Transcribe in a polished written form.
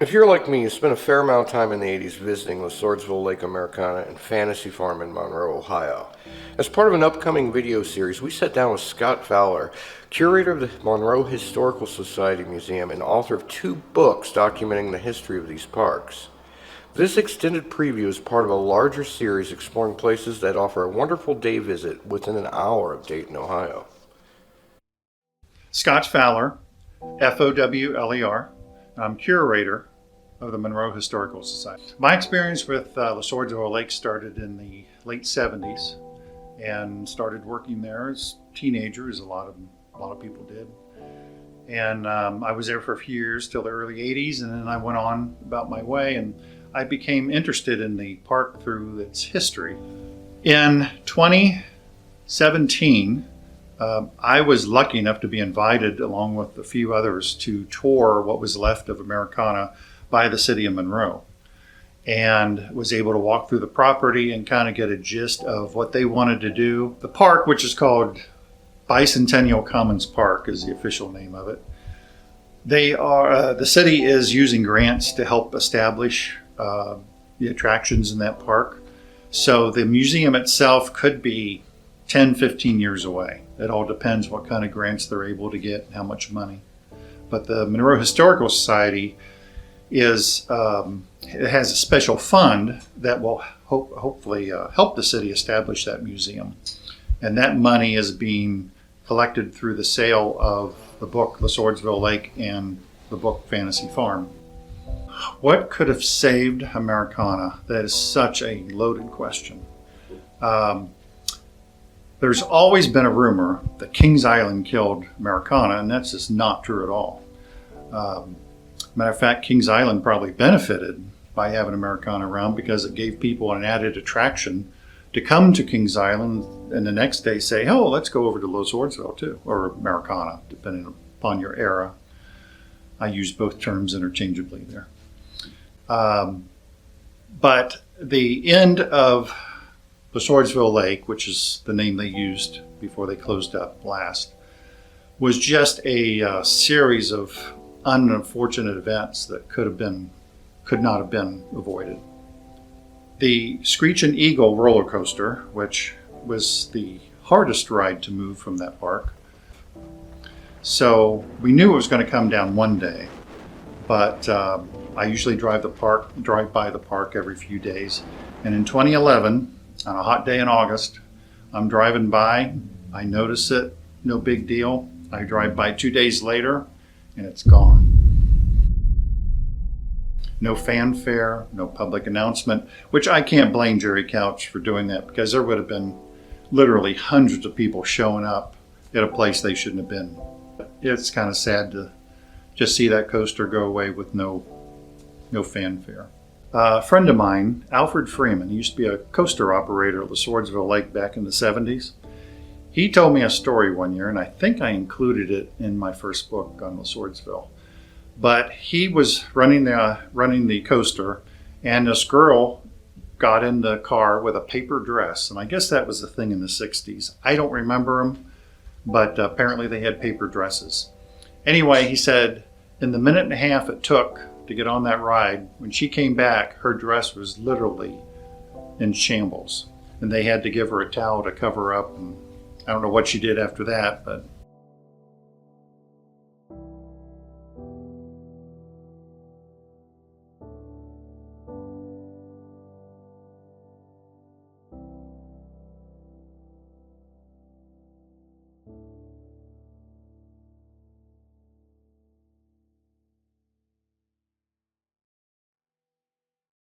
If you're like me, you spent a fair amount of time in the 80s visiting the Swordsville Lake Americana and Fantasy Farm in Monroe, Ohio. As part of an upcoming video series, we sat down with Scott Fowler, curator of the Monroe Historical Society Museum and author of 2 books documenting the history of these parks. This extended preview is part of a larger series exploring places that offer a wonderful day visit within an hour of Dayton, Ohio. Scott Fowler, Fowler. I'm curator of the Monroe Historical Society. My experience with the Swordsville Lake started in the late 70s and started working there as a teenager, as a lot of people did. And I was there for a few years till the early 80s, and then I went on about my way, and I became interested in the park through its history. In 2017, I was lucky enough to be invited, along with a few others, to tour what was left of Americana by the city of Monroe, and was able to walk through the property and kind of get a gist of what they wanted to do. The park, which is called Bicentennial Commons Park, is the official name of it. The city is using grants to help establish the attractions in that park. So the museum itself could be 10, 15 years away. It all depends what kind of grants they're able to get and how much money. But the Monroe Historical Society it has a special fund that will hopefully help the city establish that museum. And that money is being collected through the sale of the book, The Swordsville Lake, and the book, Fantasy Farm. What could have saved Americana? That is such a loaded question. There's always been a rumor that Kings Island killed Americana, and that's just not true at all. Matter of fact, Kings Island probably benefited by having Americana around because it gave people an added attraction to come to Kings Island and the next day say, oh, let's go over to Swordsville too, or Americana, depending upon your era. I use both terms interchangeably there. But the end of the Swordsville Lake, which is the name they used before they closed up last, was just a series of unfortunate events that could not have been avoided. The Screechin' Eagle roller coaster, which was the hardest ride to move from that park. So we knew it was going to come down one day, but I usually drive by the park every few days. And in 2011, on a hot day in August, I'm driving by, I notice it, no big deal. I drive by 2 days later, and it's gone. No fanfare, no public announcement, which I can't blame Jerry Couch for doing that, because there would have been literally hundreds of people showing up at a place they shouldn't have been. It's kind of sad to just see that coaster go away with no fanfare. A friend of mine, Alfred Freeman, he used to be a coaster operator at the Swordsville Lake back in the 70s. He told me a story one year, and I think I included it in my first book on the Swordsville. But he was running the coaster, and this girl got in the car with a paper dress, and I guess that was a thing in the 60s. I don't remember them, but apparently they had paper dresses. Anyway, he said in the minute and a half it took to get on that ride, when she came back, her dress was literally in shambles, and they had to give her a towel to cover up, and I don't know what she did after that, but